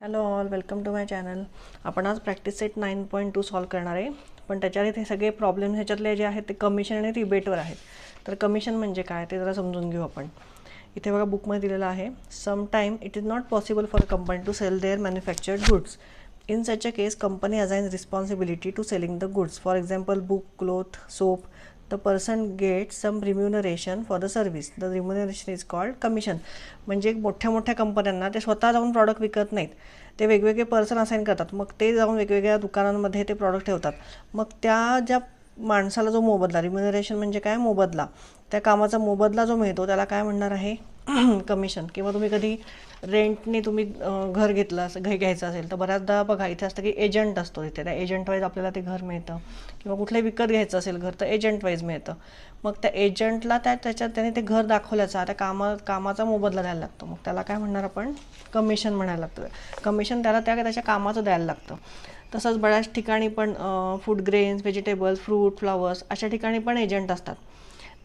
Hello all, welcome to my channel. आपण आज practice set 9.2 solve करणार आहे. पण त्याच्यात इथे सगळे प्रॉब्लेम ह्याच्यातले जे आहेत ते कमिशन आणि रिबेटवर आहेत. तर कमिशन म्हणजे काय ते जरा समजून घेऊ आपण. इथे बघा बुकमध्ये दिलेलं आहे, sometime it is not possible for a company to sell their manufactured goods. In such a case, company assigns responsibility to selling the goods. For example, book, cloth, soap. The person gets some remuneration for the service. The remuneration is called commission. म्हणजे मोठ्या मोठ्या कंपन्यांना ते स्वतः जाऊन product विकत नाहीत, ते वेगवेगळे पर्सन असाइन करतात. मग ते जाऊन वेगवेगळ्या दुकानांमध्ये ते प्रॉडक्ट ठेवतात. मग त्या ज्या माणसाला जो मोबदला, रिम्युनरेशन म्हणजे काय, मोबदला, त्या कामाचा मोबदला जो मिळतो त्याला काय म्हणणार आहे, कमिशन. किंवा तुम्ही कधी रेंटने तुम्ही घर घेतलं असं घ्यायचं असेल तर बऱ्याचदा बघा इथे असतं की एजंट असतो. इथे त्या एजंट वाईज आपल्याला ते घर मिळतं. किंवा कुठलंही विकत घ्यायचं असेल घर तर एजंट वाईज मिळतं. मग त्या एजंटला त्याच्यात त्याने ते घर दाखवल्याचा त्या कामाचा मोबदला द्यायला लागतो. मग त्याला काय म्हणणार आपण, कमिशन म्हणायला लागतं. कमिशन त्याला त्याच्या कामाचं द्यायला लागतं. तसंच बऱ्याच ठिकाणी पण food grains, vegetables, fruit, flowers अशा ठिकाणी पण एजंट असतात.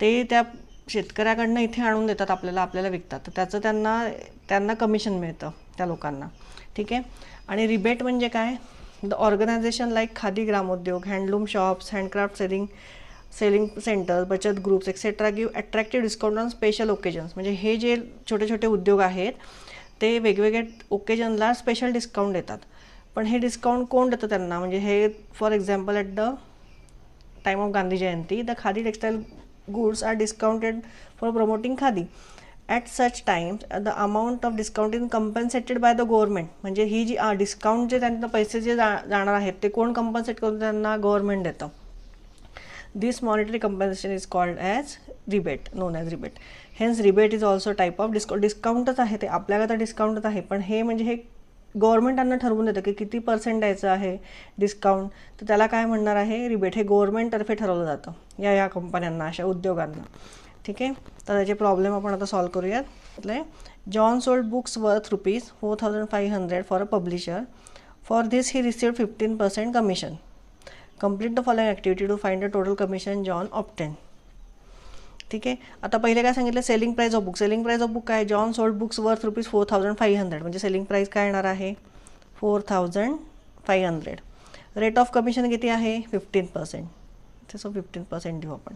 ते त्या शेतकऱ्याकडनं इथे आणून देतात, आपल्याला विकतात. तर त्याचं त्यांना कमिशन मिळतं त्या लोकांना. ठीक आहे. आणि रिबेट म्हणजे काय, the organisation like khadi Gramodyog, handloom shops, handcraft selling centres, बचत groups etcetera give attractive discount on special occasions. म्हणजे हे जे छोटे छोटे उद्योग आहेत ते वेगवेगळ्या ओकेजनला स्पेशल डिस्काउंट देतात. पण हे डिस्काउंट कोण देतं त्यांना, म्हणजे हे for example at the time of Gandhi Jayanti the khadi textile goods are discounted for promoting khadi. At such times the amount of discount is compensated by the government. म्हणजे ही जी डिस्काउंट जे त्यांना पैसे जे जाणार आहेत ते कोण कंपन्सेट करून त्यांना, गव्हर्नमेंट देतं. This monetary compensation is called as rebate, known as rebate. Hence rebate is also type of डिस्काउंटच आहे. ते आपल्याला तर डिस्काउंटच आहे, पण हे म्हणजे हे गव्हर्नमेंटांना ठरवून देतं की किती पर्सेंट द्यायचं आहे डिस्काउंट. तर त्याला काय म्हणणार आहे, रिबेट. हे गव्हर्नमेंटतर्फे ठरवलं जातं या कंपन्यांना, अशा उद्योगांना. ठीक आहे. तर त्याचे प्रॉब्लेम आपण आता सॉल्व करूयात. John sold books worth ₹4,500 for a publisher. For this he received 15% commission. Complete the following activity to find the total commission John obtain. ठीक आहे. आता पहिले काय सांगितलं, selling price of book. Selling price of book काय, John sold books worth ₹4,500. म्हणजे selling price काय येणार आहे, 4,500. रेट ऑफ कमिशन किती आहे, 15%. तसं 15% देऊ आपण.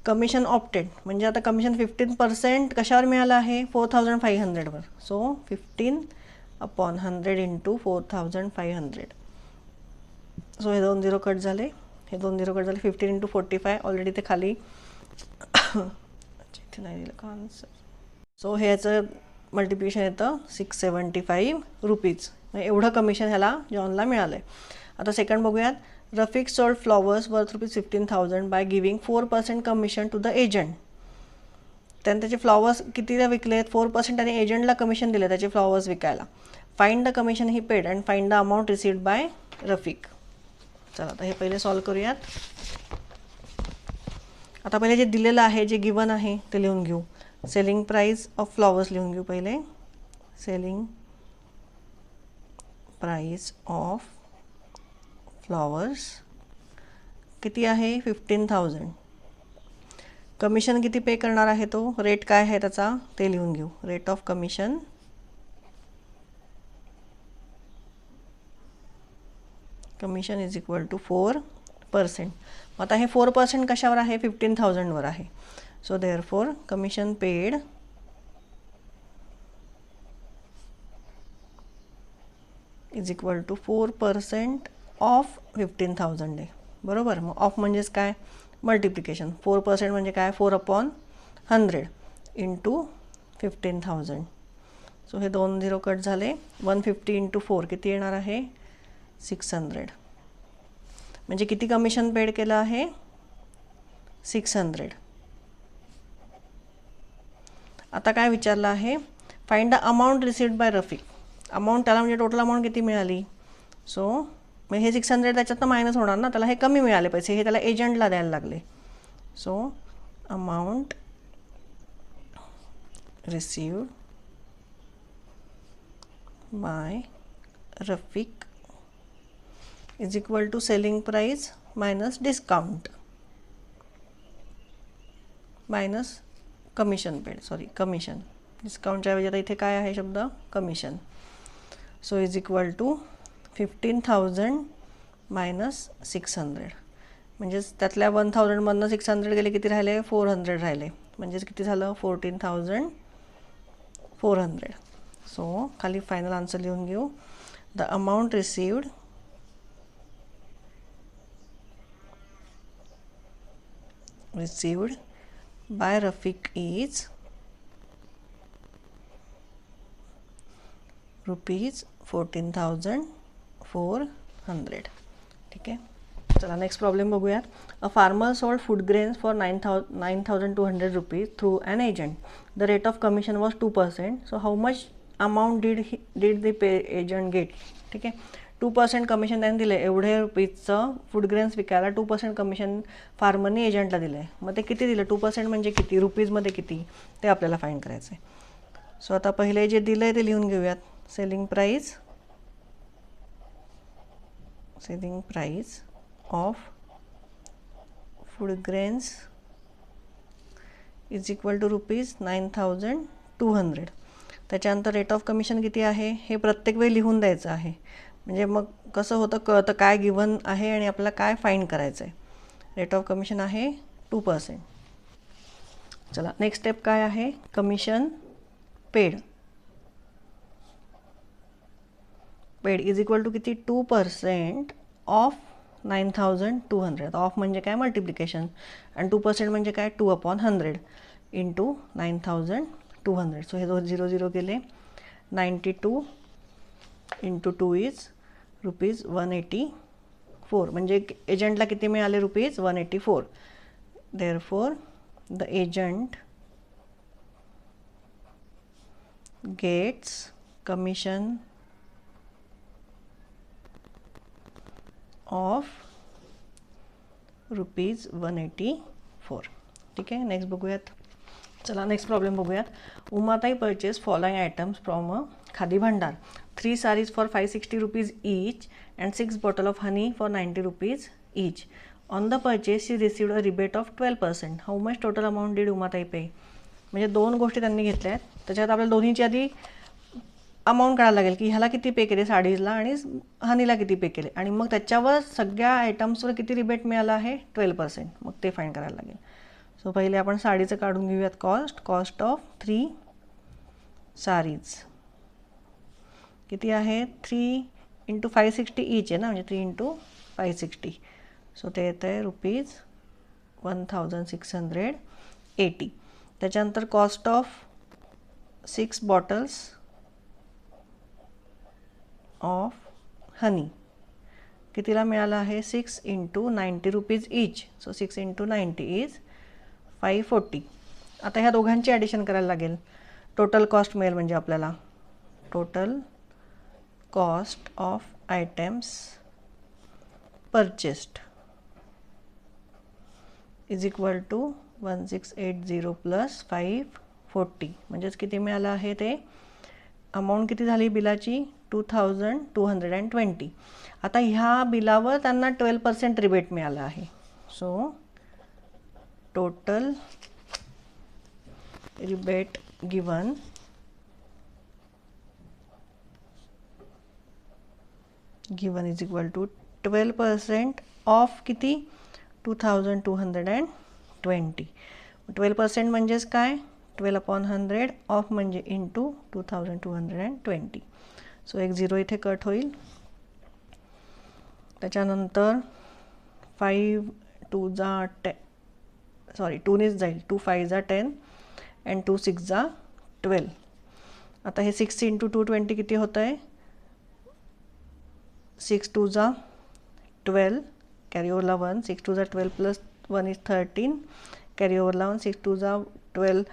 कमिशन ऑप्टेड म्हणजे आता कमिशन 15% कशावर मिळालं आहे, 4,500वर. So 15/100 into 4,500. सो हे 2 0 कट झाले, हे 2 0 कट झाले. 15 इंटू 45 ऑलरेडी ते खाली इथे नाही दिलं का आन्सर. सो ह्याचं मल्टिप्लिकेशन येतं ₹675. एवढं कमिशन ह्याला जॉनला मिळालं आहे. आता सेकंड बघूयात. Rafiq sold flowers worth ₹15,000 by giving 4% commission to the agent. त्याने त्याचे फ्लॉवर्स कितीला विकलेत, 4%. आणि एजंटला कमिशन दिले त्याचे फ्लॉवर्स विकायला. Find the commission he paid and find the amount received by Rafiq. चला आता हे पहिले सॉल्व करूयात. आता पहिले जे दिलेलं आहे, जे गिवन आहे ते लिहून घेऊ. सेलिंग प्राईस ऑफ फ्लॉवर्स लिहून घेऊ पहिले. सेलिंग प्राईस ऑफ फ्लॉवर्स किती आहे, 15,000. कमिशन किती पे करणार आहे तो, रेट काय आहे त्याचा ते लिहून घेऊ. Rate of commission is equal to 4%. आता हे 4% कशावर आहे, 15,000वर आहे. So therefore commission paid is equal to 4% of 15,000 आहे. बरोबर. मग ऑफ म्हणजेच काय, मल्टिप्लिकेशन. 4% म्हणजे काय, 4/100 इंटू 15,000. सो हे 2 0 कट झाले. 150 इंटू 4 किती येणार आहे, 600. म्हणजे किती कमिशन पेड केलं आहे, 600. आता काय विचारलं आहे, find the amount received by Rafiq. Amount त्याला म्हणजे टोटल अमाऊंट किती मिळाली. सो मग हे 600 त्याच्यातनं मायनस होणार ना, त्याला हे कमी मिळाले पैसे, हे त्याला एजंटला द्यायला लागले. So amount received by Rafiq is equal to selling price minus discount minus commission paid. Commission. डिस्काउंटच्या ऐवजी आता इथे काय आहे शब्द, commission. So is equal to 15,000 minus 600. म्हणजेच त्यातल्या 1,000मधनं 600 गेले, किती राहिले? 400 राहिले. म्हणजेच किती झालं? 14,400. सो खाली फायनल आन्सर लिहून घेऊ. The amount received by Rafiq is ₹14,400. ठीक आहे. चला नेक्स्ट प्रॉब्लेम बघूयात. A farmer sold food grains for 9,200 rupees through an agent. The rate of commission was 2%. So how much amount did the pay agent get. ठीक आहे. 2% commission त्याने दिले. एवढे रुपीजचं food grains विकायला 2% कमिशन फार्मरने एजंटला दिलं आहे. मग ते किती दिलं? 2% म्हणजे किती? रुपीजमध्ये किती? ते आपल्याला फाईंड करायचं आहे. सो आता पहिले जे दिलं आहे ते लिहून घेऊयात. Selling price of food grains is equal to ₹9,200. त्याच्यानंतर रेट ऑफ कमिशन किती आहे हे प्रत्येक वेळी लिहून द्यायचं आहे. म्हणजे मग कसं होतं, कळतं काय गिव्हन आहे आणि आपल्याला काय फाईंड करायचं आहे. रेट ऑफ कमिशन आहे 2%. चला नेक्स्ट स्टेप काय आहे? Commission paid is equal to किती? 2% ऑफ 9,200. ऑफ म्हणजे काय? मल्टिप्लिकेशन. आणि 2% म्हणजे काय? 2/100 इंटू 9,200. सो हे 0 0 गेले. 92 इंटू 2 इज ₹184. म्हणजे एजंटला किती मिळाले? ₹184. Therefore the agent gets commission of ₹184. ठीक आहे. नेक्स्ट बघूयात. चला नेक्स्ट प्रॉब्लेम बघूयात. Umatai purchase following items from a khadi Bhandar. 3 sarees for ₹560 each and 6 bottle of honey for ₹90 each. On the purchase she received a rebate of 12%. How much total amount did Umatai पे? म्हणजे दोन गोष्टी त्यांनी घेतल्या आहेत. त्याच्यात आपल्याला दोन्हीची आधी अमाऊंट काढायला लागेल की ह्याला किती पे केले साडीजला आणि हनीला किती पे केले, आणि मग त्याच्यावर सगळ्या आयटम्सवर किती रिबेट मिळाला आहे? 12%. मग ते फाईंड करायला लागेल. सो पहिले आपण साडीचं काढून घेऊयात. कॉस्ट ऑफ 3 sarees किती आहे? 3 × 560 ईच आहे ना, म्हणजे 3 × 560. सो ते येतं आहे ₹1,680. त्याच्यानंतर cost of 6 bottles of honey कितीला मिळाला आहे? 6 × 90 रुपीज ईच. So 6 × 90 is 540. आता ह्या दोघांची ॲडिशन करायला लागेल. टोटल कॉस्ट मिळेल म्हणजे आपल्याला total cost of items purchased is equal to 1680 plus 540. म्हणजेच किती मिळालं आहे ते? अमाऊंट किती झाली बिलाची? 2,220. आता ह्या बिलावर त्यांना 12% रिबेट मिळालं आहे. So total rebate given is equal to 12% of किती? 2,220. 12% म्हणजेच काय? 12/100 ऑफ म्हणजे इंटू 2,220. सो एक 0 इथे कट होईल. त्याच्यानंतर 5 2 जा 10, सॉरी 2नेच जाईल. 2 5 जा 10 अँड 2 6 जा 12. आता हे 6 × 220 किती होतं आहे? 6 2 जा 12, कॅरी ओव्हरला 1. 6 2 जा 12 प्लस 1 इज 13, कॅरी ओव्हरला 1. 6 2 जा 12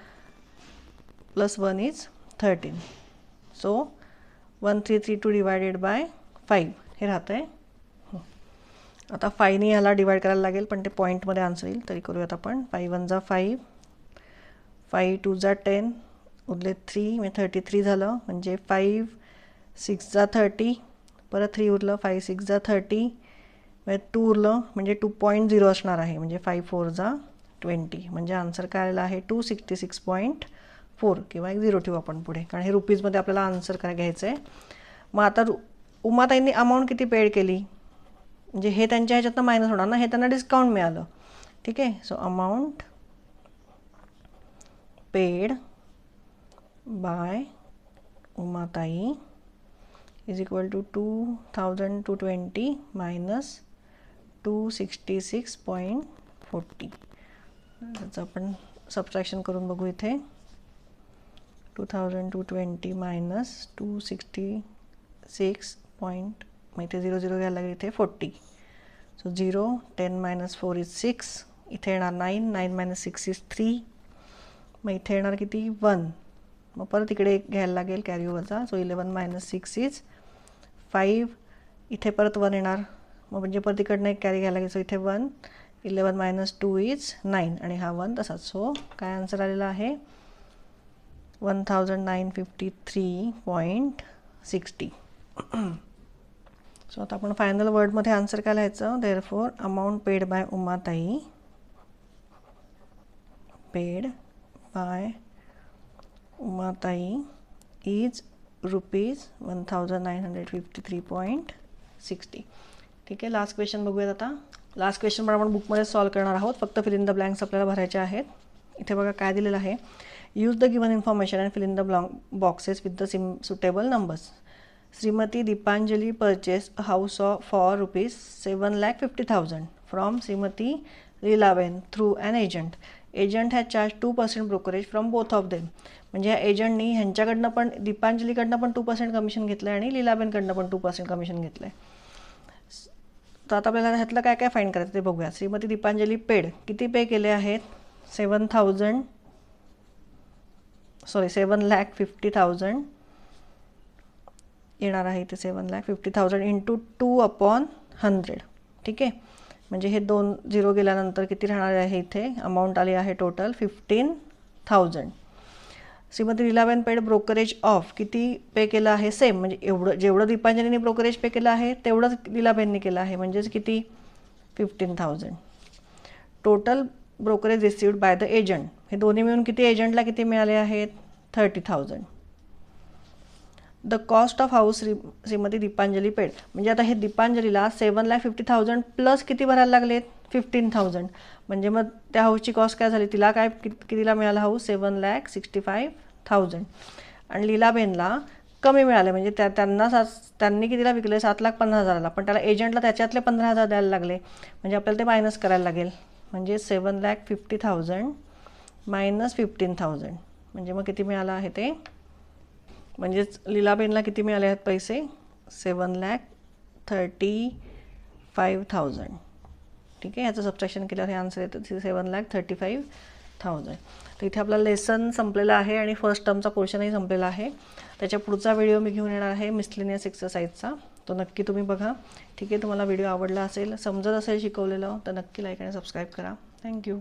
plus 1 is 13. So 1332 divided by 5 हे राहतं आहे. आता 5ने ह्याला डिवाइड करायला लागेल, पण ते पॉईंटमध्ये आन्सर येईल. तरी करूयात आपण. 5 1 जा 5, 5 2 जा 10, उरले 3 म्हणजे 33 झालं. म्हणजे 5 6 जा 30, परत 3 उरलं. 5 6 जा 30 म्हणजे 2 उरलं, म्हणजे 2.0 असणार आहे. म्हणजे 5 4 जा 20. म्हणजे आन्सर काय आलेला आहे? 266.4 किंवा एक 0 ठेवू आपण पुढे, कारण हे रुपीजमध्ये आपल्याला आन्सर काय घ्यायचं आहे. मग आता उमाताईंनी अमाऊंट किती पेड केली, म्हणजे हे त्यांच्या ह्याच्यातनं मायनस होणार ना, हे त्यांना डिस्काउंट मिळालं. ठीक आहे. So amount paid by Umatai is equal to 2220 minus 266.40. त्याचं आपण सबट्रॅक्शन करून बघू. इथे 2220 मायनस 266 पॉईंट, मग इथे 0 0 घ्यायला लागेल, इथे 40. So 0 10 minus 4 is 6. इथे येणार 9 9 मायनस 6 इज 3. मग इथे येणार किती 1. मग परत इकडे घ्यायला लागेल कॅरी ओव्हरचा. So 11 minus 6 is 5. इथे परत 1 येणार, मग म्हणजे परत इकडनं एक कॅरी घ्यायला लागेल. सो इथे 1. 11 मायनस 2 इज 9 आणि हा 1 तसाच. सो काय आन्सर आलेला आहे 1953.60. सो आता आपण फायनल वर्डमध्ये आन्सर काय लिहायचं. Therefore amount paid by Umatai is ₹1953.60. ठीक आहे. लास्ट क्वेश्चन बघूयात आता. लास्ट क्वेश्चन पण आपण बुकमध्ये सॉल्व करणार आहोत, फक्त फिल इन द ब्लँक्स आपल्याला भरायचे आहेत. इथे बघा काय दिलेलं आहे. Use the given information and fill in the boxes with the suitable numbers. Shrimati Deepanjali purchase a house for ₹7,50,000 from Shrimati Leelaben through an agent. Agent has charge 2% brokerage from both of them. म्हणजे ह्या एजंटनी ह्यांच्याकडनं पण, दीपांजलीकडनं पण 2% कमिशन घेतलं आहे आणि लीलाबेनकडनं पण 2% कमिशन घेतलं आहे. तर आता आपल्याला ह्यातलं काय काय फाईंड करायचं ते बघूया. श्रीमती दीपांजली पेड किती पे केले आहेत 7,50,000 येणार आहे. ते 7,50,000 इंटू 2/100. ठीक आहे. म्हणजे हे 2 0 गेल्यानंतर किती राहणार आहे, इथे अमाऊंट आली आहे total 15,000. Shrimati Leelaben paid brokerage of किती पे केलं आहे सेम, म्हणजे एवढं जेवढं दीपांजलीने ब्रोकरेज पे केलं आहे तेवढंच लीलाबेनने केलं आहे, म्हणजेच किती 15,000. Total brokerage received by the agent, हे दोन्ही मिळून किती एजंटला किती मिळाले आहेत 30,000. The cost of house Shrimati Deepanjali paid, म्हणजे आता हे दीपांजलीला 7,50,000 प्लस किती भरायला लागलेत 15,000. म्हणजे मग त्या हाऊसची कॉस्ट काय झाली, तिला काय कितीला मिळाला हाऊस 7,65,000. आणि लीलाबेनला कमी मिळाले, म्हणजे त्यांनी कितीला विकले 7,50,000ला, पण त्याला एजंटला त्याच्यातले 15,000 द्यायला लागले. म्हणजे आपल्याला ते मायनस करायला लागेल. म्हणजे 7,50,000 मायनस 15,000 म्हणजे मग किती मिळालं आहे ते, म्हणजेच लीलाबेनला किती मिळाले आहेत पैसे 7,35,000. ठीक आहे. ह्याचं सबट्रॅक्शन केल्यावर हे आन्सर येतं 7,35,000. तर इथे आपला लेसन संपलेला आहे आणि फर्स्ट टर्मचा पोर्शनही संपलेला आहे. त्याच्या पुढचा व्हिडिओ मी घेऊन येणार आहे मिसलेनियस एक्सरसाइजचा, तो नक्की तुम्ही बघा. ठीक आहे. तुम्हाला व्हिडिओ आवडला असेल, समजत असेल शिकवलेलं, तर नक्की लाईक आणि सबस्क्राईब करा. थँक्यू.